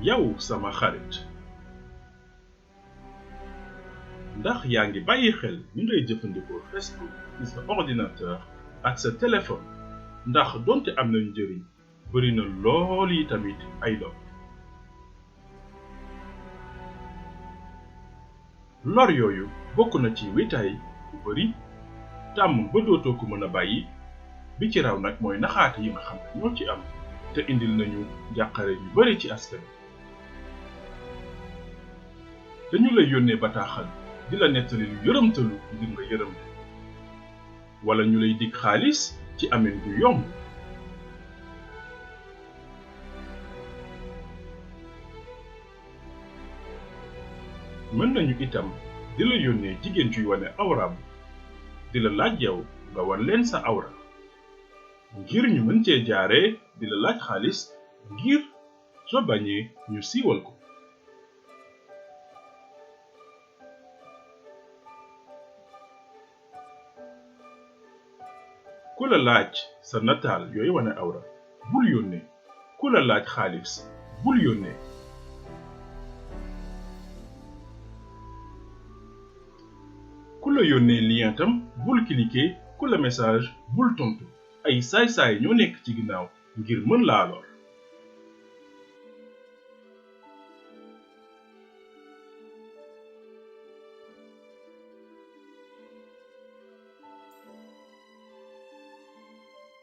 yow sama xarit ndax yaa ngi bàyyi xel ni ngay jëfandikoo Facebook ci sa ordinateur ak sa téléphone ndax donte am na njëriñ bari na lool yi tamit ay lor yooyu bokk na ci wéetaay bu bari tàmm ba dootoo ko mën a bàyyi bi ci raw nag mooy naxaate yi nga xam ne ñoo ci am te indil nañu jàqare yu bari ci askan dañu lay yónnee bataaxal di la nettali lu yërëmtalu ngir nga yërëm wala ñu lay dig xaalis ci amin gu yomb mën nañu itam di la yónnee jigéen juy wane awraam di la laaj yow nga wan leen sa awra ngir ñu mën cee jaaree di la laaj xaalis ngir soo bañee ñu siiwal ko ku la laaj sa nataal yooyu wane awra bul yónnee ku la laaj xaalis bul yónnee ku la yónnee lien tam bul cliquer ku la message bul tontu ay saay-saay ñoo nekk ci ginnaaw ngir mën laa lor